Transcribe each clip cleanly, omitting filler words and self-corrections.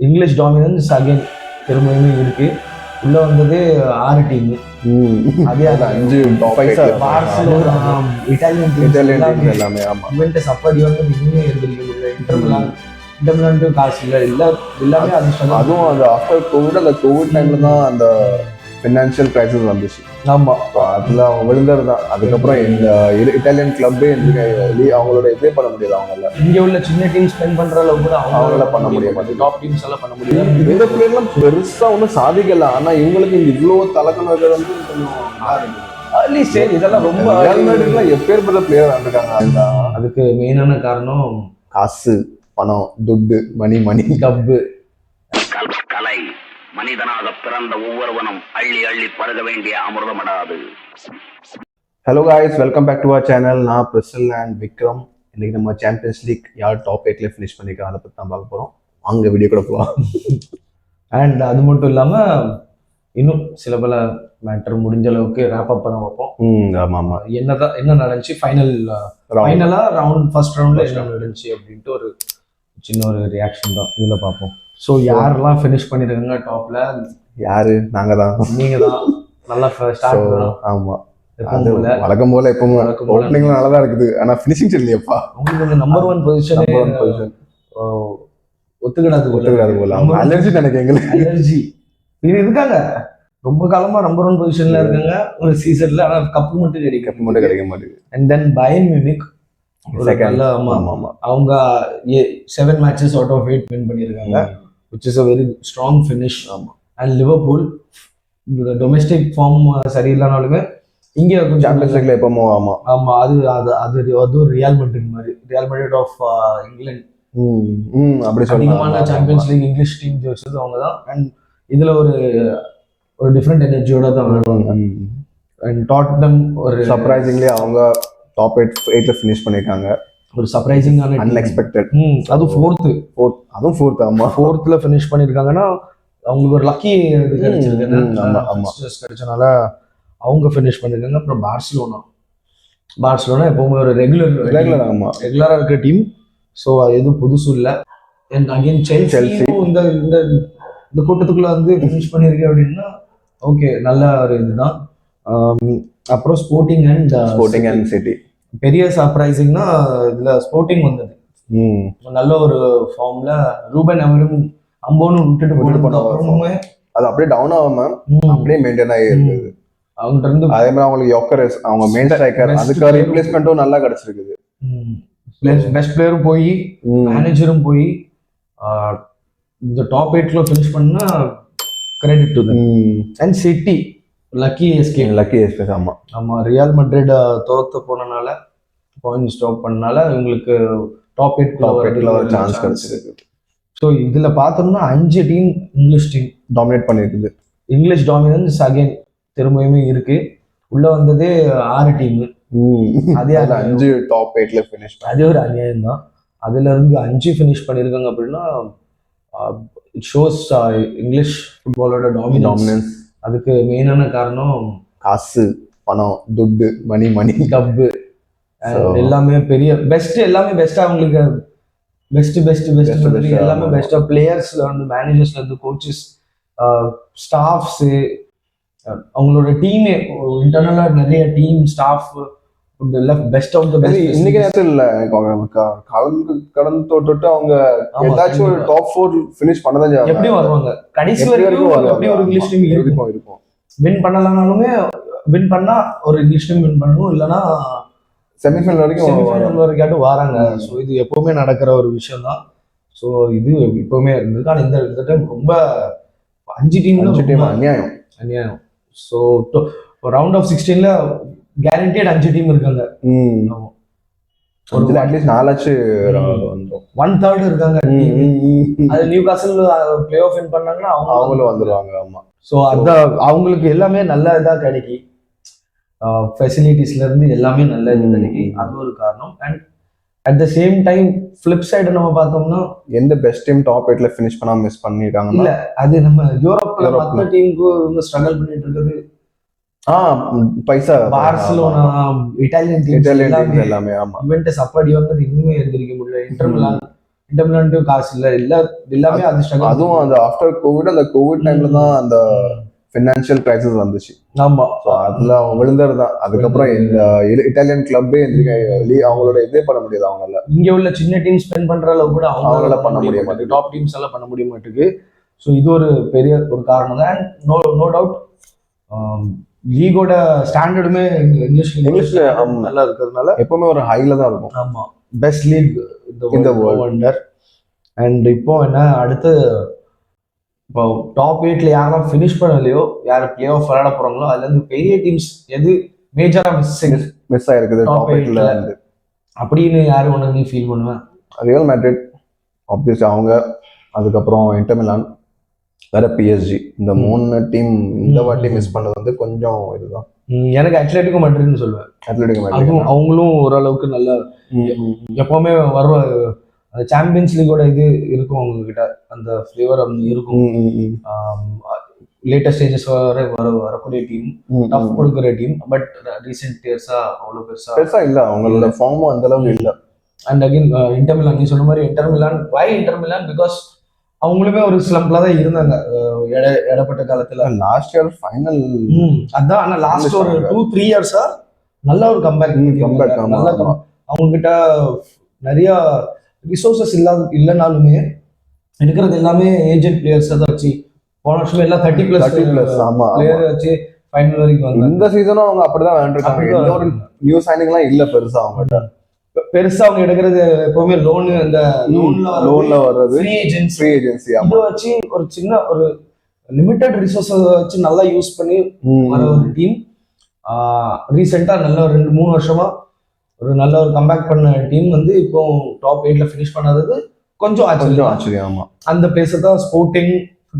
English dominance again திரும்பியுமே இருக்கு. உள்ள வந்தது 6 டீம். அதே 5 பார்சிலோனா, இட்டாலியன் டீம் எல்லாமே. ஆமா, யுவென்டஸ் அப்படி வந்து இன்னுமே எந்திரிக்க முடியல. இன்டர் மிலான் காசு இல்லை எல்லாமே அது. அதுவும் அந்த ஆஃப்டர் கோவிட், அந்த கோவிட் டைம்ல தான் அந்த ஃபினான்ஷியல் கிரைசிஸ் வந்துச்சு. ஆமா, அதுல அவங்க விழுந்தது தான். அதுக்கப்புறம் இந்த இட்டாலியன் கிளப்பே அவங்களோட இதே பண்ண முடியாது. அவங்களால இங்க உள்ள சின்ன டீம் ஸ்பெண்ட் பண்ற அளவு கூட அவங்களால பண்ண முடியாது. டாப் டீம்ஸ் எல்லாம் பண்ண முடியாது. இந்த பிளேயர்லாம் பெருசா ஒன்றும் சாதிக்கல. ஆனா இவங்களுக்கு இந்த இவ்வளவு தலக்கணம் இருக்கிறது வந்து கொஞ்சம் சரி. இதெல்லாம் ரொம்ப எப்பேற்பட்ட பிளேயர் இருக்காங்க. அதுக்கு மெயினான காரணம் காசு, பணம், துட்டு, மணி டப்பு. கலை மனிதனாக பிறந்த ஒவ்வொருவனும் அள்ளி அள்ளி பருக வேண்டிய அமிர்தமடாது. Hello guys, welcome back to our channel. நான் பிரிசல் அண்ட் விக்ரம். இன்னைக்கு நம்ம சாம்பியன்ஸ் லீக் யார் டாப் 8ல ஃபினிஷ் பண்ணிருக்கோம் அதை பற்றி தான் பார்க்க போகிறோம். அங்கே வீடியோ கூட போகலாம். அண்ட் அது மட்டும் இல்லாமல் இன்னும் சில பல மேட்டர் முடிஞ்ச அளவுக்கு ரேப் அப் பண்ண வைப்போம். ஆமாம், என்ன நடந்துச்சு ஃபைனலாக ஃபர்ஸ்ட் ரவுண்டில் என்ன நடந்துச்சு அப்படின்ட்டு ஒரு சின்ன ஒரு ரியாக்ஷன் தான் இதில் பார்ப்போம். ஸோ யாரெல்லாம் ஃபினிஷ் பண்ணிருக்காங்க டாப்ல? யாரு? நாங்கள் தான். நீங்கள் தான். நல்லா ஸ்டார்ட் பண்ணோம். ஆமாம், அது வழக்கம் போல எப்பவும் ஓப்பனிங்ல நல்லா தான் இருக்குது. ஆனா ஃபினிஷிங் சரியில்லையப்பா. உங்களுக்கு இந்த நம்பர் 1 பொசிஷன் ஒத்துக்கிடாது போல. அலர்ஜி நினைக்க எங்களுக்கு அலர்ஜி இது இருக்காங்க. ரொம்ப காலமா நம்பர் 1 பொசிஷன்ல இருக்காங்க ஒரு சீசன்ல. ஆனா கப்பு மட்டும் கிடைக்க மாட்டேங்குது. அண்ட் தென் பயர்ன் மியூனிக் அவங்க 7 மேட்சஸ் அவுட் ஆஃப் 8 வின் பண்ணியிருக்காங்க, which is a very strong finish. and liverpool domestic form சரியில்லைனாலுமே இங்க கொஞ்சம் சாம்பியன்ஸ் லீக்ல எப்பமோ ஆமா அது ரியல் மேட்ரிட் மாதிரி, ரியல் மேட்ரிட் ஆஃப் இங்கிலாந்து. அப்படி அதிகமான சாம்பியன்ஸ் லீக் இங்கிலீஷ் டீம் ஜெயிச்சது அவங்க தான். அண்ட் இதுல ஒரு டிஃப்ரெண்ட் எனர்ஜியோட தான் விளையாடுவாங்க. அண்ட் டாட்டனம் ஒரு சர்ப்ரைசிங்லி அவங்க டாப் 8ல ஃபினிஷ் பண்ணிருக்காங்க. ஒரு சர்ப்ரைசிங்கான அன்எக்ஸ்பெக்டட். அது ஃபோர்த் ஆமா ஃபோர்த்ல ஃபினிஷ் பண்ணிருக்காங்கன்னா அவங்களுக்கு ஒரு லக்கி இது கிடைச்சிருக்கு. கிடைச்சனால அவங்க ஃபினிஷ் பண்ணிருக்காங்க. அப்புறம் பார்சிலோனா எப்பவுமே ஒரு ரெகுலரா இருக்க டீம். ஸோ எதுவும் புதுசு இல்லை. அண்ட் அகைன் செல்சி இந்த கூட்டத்துக்குள்ள வந்து ஃபினிஷ் பண்ணிருக்கு அப்படின்னா ஓகே, நல்ல ஒரு இதுதான். அப்புறம் ஸ்போர்ட்டிங் அண்ட் சிட்டி பெரிய சர்ப்ரைசிங்னா இதுல ஸ்போர்ட்டிங் வந்தது. நல்ல ஒரு ஃபார்ம்ல ரூபன் அமரும் அம்போன்னு விட்டுட்டு போனதுமே அது அப்படியே டவுன் ஆகாம அப்படியே மெயின்டைன் ஆகி இருக்குது. அவங்க இருந்து அதே மாதிரி அவங்களுக்கு யோக்கரஸ், அவங்க மெயின் ஸ்ட்ரைக்கர், அதுக்கு ரீப்ளேஸ்மெண்ட்டும் நல்லா கிடைச்சிருக்குது. பெஸ்ட் பிளேயரும் போய் மேனேஜரும் போய் இந்த டாப் 8ல ஃபினிஷ் பண்ணா credit to them. And city lucky escape. ஆமா ரியல் மேட்ரிட் தோத்து போனனால பாயிண்ட் ஸ்டாப் பண்ணனால இவங்களுக்கு டாப் 8ல ஒரு சான்ஸ் கிடைச்சிருக்கு. ஸோ இதுல பார்த்தோம்னா 5 டீம் இங்கிலீஷ் டீம் டாமினேட் பண்ணிருக்குது. இங்கிலீஷ் டாமினன்ஸ் அகைன் திரும்பியுமே இருக்கு. உள்ள வந்தது 6 டீம். அதே 5 டாப் 8ல ஃபினிஷ். அதே ஒரு அநியாயம் தான். அதுல இருந்து 5 ஃபினிஷ் பண்ணிருக்காங்க அப்படின்னா இட் ஷோஸ் இங்கிலீஷ் ஃபுட்பாலோட டாமினன்ஸ். அதுக்கு மெயினான காரணம் காசு, பணம், துட்டு, மணி டப்பு. எல்லாமே பெரிய எல்லாமே பெஸ்டா அவங்களுக்கு பெஸ்ட் எல்லாமே பெஸ்டா பிளேயர்ஸ்ல வந்து மேனேஜர்ஸ்ல இருந்து கோச்சஸ், ஸ்டாஃப்ஸ், அவங்களோட டீமே இன்டர்னலா நிறைய team staff best of the best. இன்னைக்கு நேரத்துல இல்ல கடந்து தொட்டு அவங்க ஏதாச்சும் ஒரு டாப் 4 ஃபினிஷ் பண்ணதான் எப்படி வருவாங்க கடைசி வரைக்கும். எப்படி ஒரு இங்கிலீஷ் டீம் இருக்கும் வின் பண்ணலனாலுமே வின் பண்ணா ஒரு இங்கிலீஷ் டீம் வின் பண்ணணும், இல்லைன்னா செமிஃபைனல் வரைக்கும் வராங்க. ஸோ இது எப்பவுமே நடக்கிற ஒரு விஷயம் தான். ஸோ இது எப்பவுமே இருந்திருக்கு. ஆனால் இந்த டைம் ரொம்ப 5 டீம் அநியாயம். ஸோ ரவுண்ட் ஆஃப் 16ல கேரண்டட் 5 டீம் இருக்காங்க. ஒரு அட்லீஸ்ட் 4 1/3 இருக்காங்க. அது Newcastle playoff win பண்ணாங்கன்னா அவங்களும் வந்துருவாங்க. ஆமா. ஸோ அவங்களுக்கு எல்லாமே நல்ல இதா கிடைக்கும். ஃபெசிலிட்டிஸ்ல இருந்து எல்லாமே நல்ல இது கிடைக்கும். அது ஒரு காரணம். And at the same time flip side நம்ம பார்த்தோம்னா எந்த பெஸ்ட் டீம் டாப் 8ல ஃபினிஷ் பண்ணாம மிஸ் பண்ணிருக்காங்க. இல்ல அது நம்ம யூரோப்ல மற்ற டீமுக்கு வந்து ஸ்ட்ரகிள் பண்ணிட்டு இருக்குது. பைசா பார்சிலோனா, இட்டாலியன் டீம் எல்லாமே. ஆமா, யுவென்டஸ் அப்படி வந்து இன்னுமே எந்திரிக்க முடியல. இன்டர் மிலான் இன்டர் மிலான் காசு இல்ல எல்லாமே அது struggle. அதுவும் அந்த ஆஃப்டர் கோவிட், அந்த கோவிட் டைம்ல தான் அந்த ஃபினான்ஷியல் கிரைசிஸ் வந்துச்சு. ஆமா, ஸோ அதுல அவங்க விழுந்ததுதான். அதுக்கப்புறம் இந்த இட்டாலியன் கிளப்பே அவங்களோட இதே பண்ண முடியாது. அவங்களால இங்க உள்ள சின்ன டீம் ஸ்பெண்ட் பண்ற அளவு கூட அவங்களால பண்ண முடிய மாட்டேங்குது. டாப் டீம்ஸ் எல்லாம் பண்ண முடிய மாட்டேங்குது. ஸோ இது ஒரு பெரிய ஒரு காரணம் தான். அண்ட் நோ டவுட் லீகோட ஸ்டாண்டர்டுமே இங்கிலீஷ்ல நல்லா இருக்கிறதுனால எப்பவுமே ஒரு ஹைல தான் இருக்கும். ஆமா, பெஸ்ட் லீக் இந்த வேர்ல்ட். அண்ட் இப்போ என்ன அடுத்து இப்போ டாப் 8ல யாரெல்லாம் ஃபினிஷ் பண்ணலையோ, யார் பிளே ஆஃப் விளையாட போறாங்களோ அதுல இருந்து பெரிய டீம்ஸ் எது மேஜரா மிஸ் ஆயிருக்குது டாப் 8ல அப்படின்னு யாரு ஒன்று நீ ஃபீல் பண்ணுவேன்? ரியல் மேட்ரிட் ஆப்வியஸ்லி அவங்க, அதுக்கப்புறம் இன்டர் மிலான், வேற பிஎஸ்ஜி. இந்த 3 டீம் இந்த வாட்டி மிஸ் பண்ணது வந்து கொஞ்சம் இதுதான். எனக்கு அத்லெட்டிகோ மேட்ரிட்னு சொல்லுவேன். அத்லெட்டிகோ மேட்ரிட் அவங்களும் ஓரளவுக்கு நல்ல எப்பவுமே வருவ அந்த சாம்பியன்ஸ் லீகோட இது இருக்கும் அவங்க கிட்ட, அந்த ஃபிளேவர் இருக்கும். லேட்டஸ்ட் ஸ்டேஜஸ் வரக்கூடிய டீம், டஃப் கொடுக்குற டீம். பட் ரீசெண்ட் இயர்ஸா அவ்வளவு பெருசா இல்ல, அவங்களோட ஃபார்மும் அந்த அளவுக்கு இல்ல. அண்ட் அகைன் இன்டர் மிலான், நீ சொன்ன மாதிரி இன்டர் மிலான் பிகாஸ் அவங்களுமே ஒரு ஸ்லம்ப்ல தான் இருந்தாங்க இடப்பட்ட காலத்துல. லாஸ்ட் இயர் ஃபைனல் அதான். ஆனா லாஸ்ட் ஒரு 2-3 இயர்ஸா நல்ல ஒரு கம்பேக். நல்ல அவங்க கிட்ட நிறைய ரிசோர்சஸ் இல்லைனாலுமே எடுக்கிறது எல்லாமே ஏஜென்ட் பிளேயர்ஸ் தான் வச்சு. போன வருஷம் எல்லாம் 30+ பிளேயர் வச்சு ஃபைனல் வரைக்கும் வந்து. இந்த சீசனும் அவங்க அப்படிதான் விளையாண்டுருக்காங்க. ஒரு நியூ சைனிங்லாம் இல்ல பெருசா அவங்ககிட்ட. பெருசா அவங்க எடுக்கிறது எப்பவுமே லோனு, அந்த லோன்ல வர்றது ஃப்ரீ ஏஜென்சி இதை வச்சு ஒரு சின்ன ஒரு லிமிட்டட் ரிசோர்ஸஸ் வச்சு நல்லா யூஸ் பண்ணி வர ஒரு டீம். ரீசெண்டா நல்ல 2-3 வருஷமா ஒரு நல்ல ஒரு கம்பேக் பண்ண டீம் வந்து இப்போ டாப் 8ல ஃபினிஷ் பண்ணாதது கொஞ்சம் ஆச்சரியம். அந்த பிளேஸை தான் sporting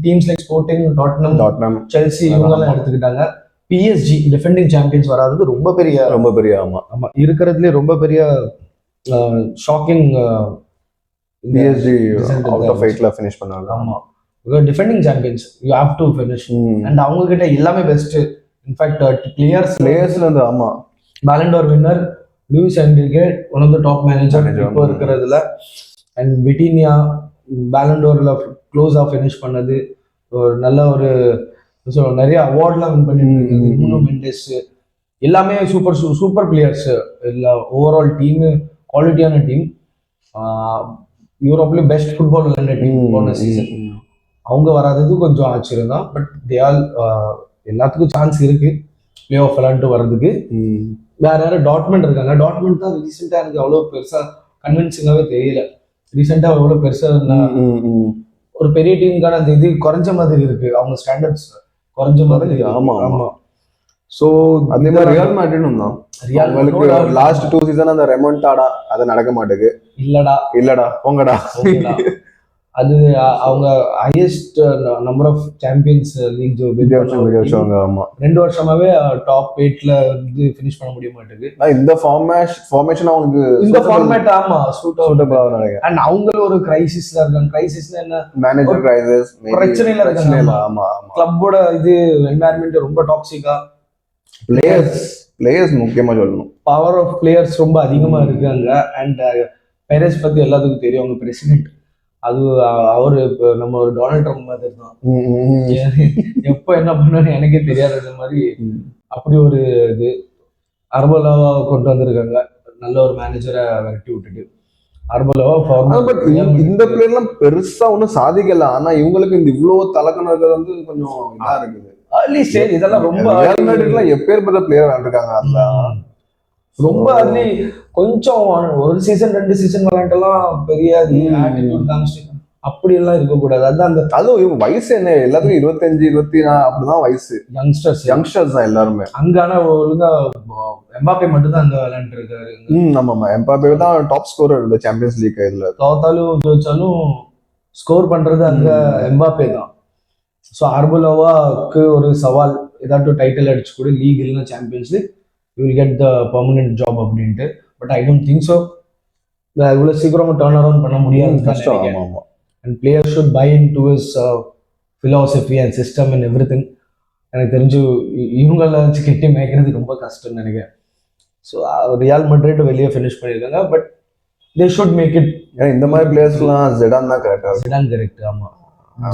teams like sporting, Tottenham, Chelsea இவங்கெல்லாம் எடுத்துக்கிட்டாங்க. பிஎஸ்ஜி டிஃபெண்டிங் சாம்பியன்ஸ் வராதது ரொம்ப பெரிய ஆமா இருக்கிறதுலே ரொம்ப பெரிய ஷாக்கிங். பிஎஸ்ஜி அவுட் ஆஃப் 8ல ஃபினிஷ் பண்ணாங்க. ஆமா, defending champions you have to finish. And அவங்க கிட்ட எல்லாமே பெஸ்ட். இன்ஃபேக்ட் பிளேயர்ஸ்ல இருந்து ஆமா Ballon d'Or winner Luis Enrique, one of the top manager இப்போ இருக்கிறதுல. அண்ட் விட்டினியா பேலன் டோர்ல க்ளோஸா ஃபினிஷ் பண்ணது, ஒரு நல்ல ஒரு நிறைய அவார்ட்லாம் வின் பண்ணிட்டு இருக்காங்க. ப்ரூனோ மெண்டஸ் எல்லாமே சூப்பர் பிளேயர்ஸ். இல்லை ஓவரால் டீம் குவாலிட்டியான டீம். யூரோப்ல பெஸ்ட் ஃபுட்பால் விளையாண்ட டீம் போன சீசன். அவங்க வராதது கொஞ்சம் ஆச்சரியம் தான். பட் தே ஆல் எல்லாத்துக்கும் சான்ஸ் இருக்கு பிளே ஆஃப் விளையாண்டு வர்றதுக்கு. வேற யாரும் டாட்மெண்ட் இருக்காங்க. டாட்மெண்ட் தான் ரீசெண்டா எனக்கு அவ்வளோ பெருசா கன்வின்சிங்காவே தெரியல. ரீசெண்டா அவ்வளோ பெருசா ஒரு பெரிய டீமுக்கான அந்த இது குறைஞ்ச மாதிரி இருக்கு. அவங்க ஸ்டாண்டர்ட்ஸ் குறைஞ்ச மாதிரி. ஆமா. சோ அதே மாதிரி ரியல் மேட்ரிடும் தான். லாஸ்ட் 2 சீசன் அந்த ரெமோன்டாடா அது நடக்க மாட்டேங்குது. இல்லடா போங்கடா. அது அவங்க highest number of Champions League ஆமா 2 வருஷமாவே டாப் 8ல வந்து ஃபினிஷ் பண்ண முடிய மாட்டேங்குது. இந்த ஃபார்மேஷன் அவங்களுக்கு இந்த ஃபார்மேட் ஆமா சூட்டபிளா நினைக்கிறேன். அண்ட் அவங்க ஒரு கிரைசிஸ்ல இருக்காங்க. கிரைசிஸ்னா என்ன? மேனேஜர் கிரைசிஸ், பிரச்சனையில இருக்காங்க. ஆமா கிளப்போட இது என்வாயர்மெண்ட் ரொம்ப டாக்ஸிக்கா. பிளேயர்ஸ் முக்கியமா சொல்லணும். பவர் ஆஃப் பிளேயர்ஸ் ரொம்ப அதிகமா இருக்காங்க. அண்ட் பெரேஸ் பத்தி எல்லாத்துக்கும் தெரியும். அவங்க பிரசிடென்ட் அது அவரு நம்ம ஒரு டொனால்ட் ட்ரம்ப் மாதிரி தான். எப்போ என்ன பண்ணு எனக்கே தெரியாத மாதிரி அப்படி ஒரு இது. அர்பலாவா கொண்டு வந்திருக்காங்க, நல்ல ஒரு மேனேஜரை விரட்டி விட்டுட்டு. அர்பலாவா இந்த பிளேயர் எல்லாம் பெருசா ஒன்னும் சாதிக்கல. ஆனா இவங்களுக்கு இந்த இவ்வளவு தலக்கணம் இருக்கிறது வந்து கொஞ்சம் இதா இருக்குது. அர்லி ஸ்டேஜ் இதெல்லாம் ரொம்ப எப்பேற்பட்ட பிளேயர் விளையாண்டுருக்காங்க. அதெல்லாம் ரொம்ப அர்லி. கொஞ்சம் ஒரு சீசன் 2 சீசன் விளையாண்டெல்லாம் பெரிய ஆட்டிடியூட் காமிச்சு அப்படி எல்லாம் இருக்கக்கூடாது. அதான் அந்த அதுவும் வயசு என்ன எல்லாத்துக்கும் 25, 24 அப்படிதான் வயசு. யங்ஸ்டர்ஸ் தான் எல்லாருமே. அங்கான ஒழுங்கா எம்பாப்பே மட்டும் தான் அங்க விளையாண்டு இருக்காரு. ஆமா எம்பாப்பே தான் டாப் ஸ்கோரர் இந்த சாம்பியன்ஸ் லீக். இதுல தோத்தாலும் ஜெயிச்சாலும் ஸ்கோர் பண்றது அங்க எம்பாப்பே தான். ஸோ அர்பலோவாக்கு ஒரு சவால், ஏதாட்டும் டைட்டில் அடிச்சு கூட லீக் இல்லைன்னா champions league you will get the permanent job அப்படின்ட்டு. But I don't think so. இவ்வளோ சீக்கிரமா டர்ன் அரவுண்ட் பண்ண முடியாது, கஷ்டம். And player should buy in to his philosophy and system and everything. எனக்கு தெரிஞ்சு இவங்கள வச்சு கெட்டி மேய்க்கிறது ரொம்ப கஷ்டம்னு நினைக்கிறேன். ஸோ ரியால் மேட்ரிட் வெளியே ஃபினிஷ் பண்ணியிருக்காங்க. But they should make it. ஏன்னா இந்த மாதிரி பிளேயர்ஸ்லாம் ஜிடான் தான் கரெக்டா இருக்கும். Zidane correct. ஆமா,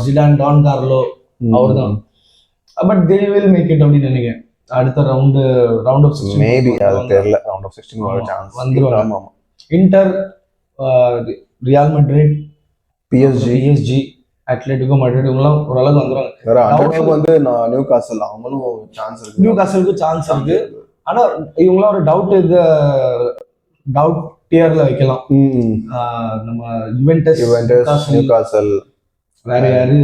ஜிடான், டான் கார்லோ அவர்தான். But they will make it அப்படின்னு நினைக்கிறேன். அடுத்த ரவுண்ட் ஆஃப் 16 மேபி அது தெரியல. ரவுண்ட் ஆஃப் 16 வர சான்ஸ் வந்துருவாங்க. ஆமா. இன்டர், ரியால் மேட்ரிட், PSG, அட்லெட்டிகோ மேட்ரிட் இவங்கலாம் ஓரளவுக்கு வந்துருவாங்க. வேற அண்டர்டாக் வந்து நியூ காசல் அவங்களும் சான்ஸ் இருக்கு. நியூ காசலுக்கு சான்ஸ் இருக்கு. ஆனா இவங்களாம் ஒரு டவுட் டியர்ல வைக்கலாம். நம்ம யுவென்டஸ், நியூ காசல், வேற யாரு,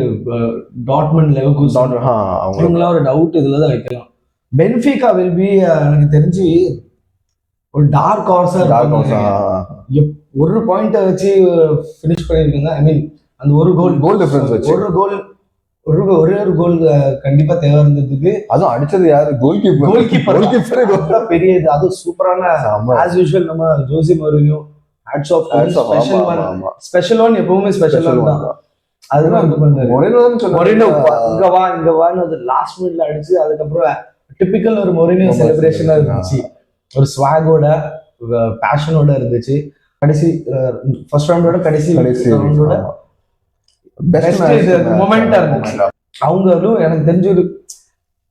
டாட்மண்ட், லெவர்கூசன் இவங்களாம் ஒரு டவுட் இதுல தான் வைக்கலாம். பென்ஃபிகா வில் பி எனக்கு தெரிஞ்சு ஒரு டார்க் ஹார்ஸா ஒரு பாயிண்ட வச்சு ஃபினிஷ் பண்ணிருக்காங்க. ஐ மீன் அந்த ஒரு கோல் டிஃபரன்ஸ் வச்சு ஒரே ஒரு கோல் கண்டிப்பா தேவை இருந்ததுக்கு. அதுவும் அடிச்சது யாரு? கோல் கீப்பர் பெரிய இது. அது சூப்பரான ஆஸ் யூசுவல் நம்ம Jose Mourinho hats off. Special one எப்பவுமே ஸ்பெஷல் ஒன் தான். அதுதான் இது பண்ணாரு மொரினோ. இங்க வான்னு அது லாஸ்ட் மினிட்ல அடிச்சு அதுக்கப்புறம் டிபிக்கல் ஒரு மொரினியோ செலிப்ரேஷனா இருந்துச்சு. ஒரு ஸ்வாகோட பேஷனோட இருந்துச்சு. கடைசி ஃபர்ஸ்ட் ரவுண்டோட கடைசி ரவுண்டோட பெஸ்ட் மொமெண்டா இருந்துச்சு. அவங்களும் எனக்கு தெரிஞ்சு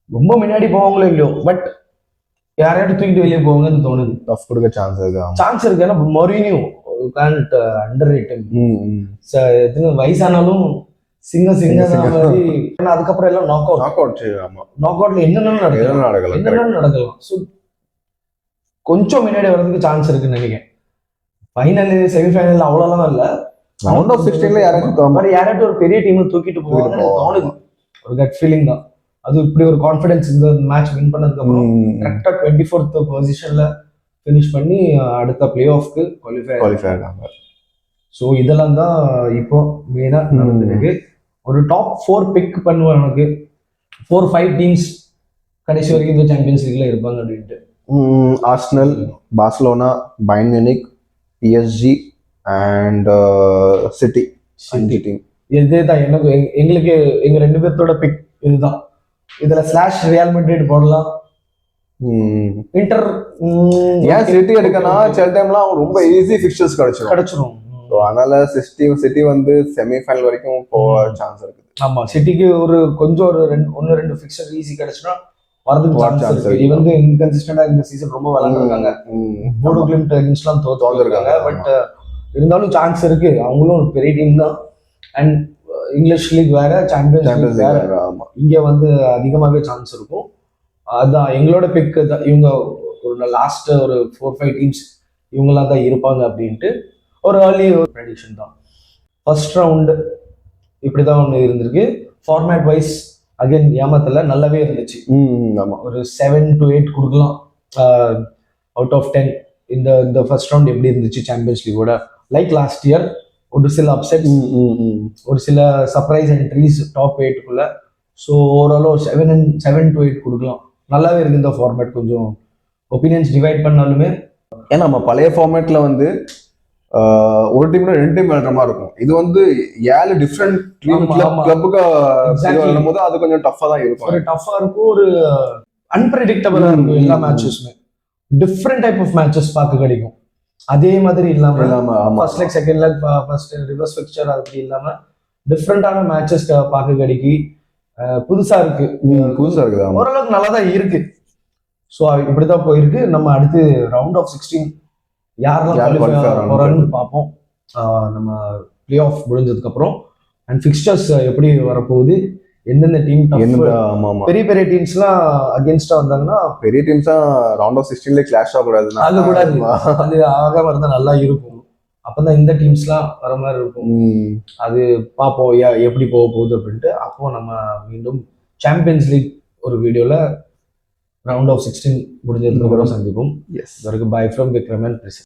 ரொம்ப முன்னாடி போவாங்களோ இல்லையோ, பட் யாரையாவது தூக்கிட்டு வெளியே போவாங்கன்னு தோணுது. டஃப் கொடுக்க சான்ஸ் இருக்கு. ஏன்னா மொரினியோ கான்ட் அண்டர்ரேட்டட். வயசானாலும் சிங்க மாதிரி. அதுக்கப்புறம் எல்லாம் நாக் அவுட்ல என்னென்ன நடக்கலாம். ஸோ கொஞ்சம் முன்னாடி வர்றதுக்கு சான்ஸ் இருக்குன்னு நினைக்கிறேன். ஃபைனல், செமிஃபைனல் அவ்வளோலாம் இல்லை. ரவுண்ட் ஆஃப் 16ல யாராச்சும் ஒரு பெரிய டீம் தூக்கிட்டு போவாங்கன்னு தோணுது. ஒரு கட் ஃபீலிங் தான் அது. இப்படி ஒரு கான்ஃபிடன்ஸ் இந்த மேட்ச் வின் பண்ணதுக்கு அப்புறம் கரெக்டா 24th பொசிஷன்ல ஃபினிஷ் பண்ணி அடுத்த பிளே ஆஃப்க்கு குவாலிஃபை ஆகாங்க. ஸோ இதெல்லாம் தான் இப்போ மெயினா நடந்திருக்கு. ஒரு டாப் 4 பிக் பண்ணுவேன். எனக்கு 4-5 டீம்ஸ் கடைசி வரைக்கும் இந்த சாம்பியன்ஸ் லீக்ல இருப்பாங்க அப்படின்ட்டு. Arsenal, Barcelona, Bayern Munich, PSG and city team. இதேதான் எங்களுக்கு எங்க 2 பேர்த்தோட பிக் இதுதான். இதுல ஸ்லாஷ் ரியால் மேட்ரிட் போடலாம். இன்டர் ஏன் சிட்டி எடுக்கணும்? சில டைம்லாம் ரொம்ப ஈஸி ஃபிக்சர்ஸ் கிடைச்சிரும். ஸோ அதனால சிட்டி வந்து செமிஃபைனல் வரைக்கும் போக சான்ஸ் இருக்குது. ஆமா, சிட்டிக்கு ஒரு கொஞ்சம் ஒரு 1-2 ஃபிக்சர் ஈஸி கிடைச்சுன்னா வரதுக்கு சான்ஸ் இருக்கு. இது வந்து இன்கன்சிஸ்டன்டா இந்த சீசன் ரொம்ப விளையாண்டுருக்காங்க. போடோ கிளிம்ட் அகைன்ஸ்ட்லாம் தோத்துருக்காங்க. பட் இருந்தாலும் சான்ஸ் இருக்கு. அவங்களும் ஒரு பெரிய டீம் தான். அண்ட் இங்கிலீஷ் லீக் வேற, சாம்பியன்ஸ் வேற. இங்க வந்து அதிகமாகவே சான்ஸ் இருக்கும். அதான் எங்களோட பிக் தான். இவங்க ஒரு லாஸ்ட் ஒரு 4-5 டீம்ஸ் இவங்களாம் தான் இருப்பாங்க அப்படின்ட்டு ஒரு ஏர்லி ப்ரெடிக்ஷன் தான். ஃபர்ஸ்ட் ரவுண்டு இப்படிதான் ஒன்று இருந்திருக்கு. ஃபார்மேட் வைஸ் அகைன் ஏமாத்தல, நல்லாவே இருந்துச்சு. ஒரு 7 to 8 கொடுக்கலாம் அவுட் ஆஃப் 10. இந்த ஃபர்ஸ்ட் ரவுண்ட் எப்படி இருந்துச்சு சாம்பியன்ஸ் லீகோட? லைக் லாஸ்ட் இயர் ஒரு சில அப்செட்ஸ், ஒரு சில சர்ப்ரைஸ் என்ட்ரிஸ் டாப் 8க்குள்ள. ஸோ ஓவரால் ஒரு 7 to 8 கொடுக்கலாம். நல்லாவே இருக்கு இந்த ஃபார்மேட். கொஞ்சம் ஒப்பீனியன்ஸ் டிவைட் பண்ணாலுமே, ஏன்னா நம்ம பழைய ஃபார்மேட்ல வந்து ஒரு டீம்ல 2 டீம் விளையாடுற மாதிரி இருக்கும். இது வந்து 7 டிஃப்ரெண்ட் கிளப்புக்கு போது அது கொஞ்சம் டஃபா தான் இருக்கும். ஒரு டஃபா இருக்கும், ஒரு அன்பிரடிக்டபிளா இருக்கும். எல்லா மேட்சஸுமே டிஃப்ரெண்ட் டைப் ஆஃப் மேட்சஸ் பார்க்க கிடைக்கும். அதே மாதிரி இல்லாம first leg, second leg, first reverse fixture அப்படி இல்லாம டிஃப்ரெண்டான மேட்சஸ் பார்க்க கிடைக்கி. புதுசா இருக்குது. ஓரளவுக்கு நல்லா தான் இருக்கு. ஸோ இப்படிதான் போயிருக்கு. நம்ம அடுத்து ரவுண்ட் ஆஃப் 16 யாரெல்லாம் போறான்னு பார்ப்போம். நம்ம பிளே ஆஃப் முடிஞ்சதுக்கு அப்புறம் அண்ட் ஃபிக்ஸ்சர்ஸ் எப்படி வரப்போகுது, எந்தெந்த டீம் பெரிய பெரிய டீம்ஸ்லாம் அகேன்ஸ்டா வந்தாங்கன்னா, பெரிய டீம்ஸா ரவுண்ட் ஆஃப் 16ல கிளாஷ் ஆகக்கூடாது. அது ஆகாம இருந்தா நல்லா இருக்கும். அப்பதான் இந்த டீம்ஸ்லாம் வர மாதிரி இருக்கும். அது பார்ப்போம் எப்படி போக போகுது அப்படின்ட்டு. அப்போ நம்ம மீண்டும் சாம்பியன்ஸ் லீக் ஒரு வீடியோல ரவுண்ட் ஆஃப் 16 முடிஞ்சதுக்கு அப்புறம் சந்திப்போம். Yes, bye from Vikram and prison.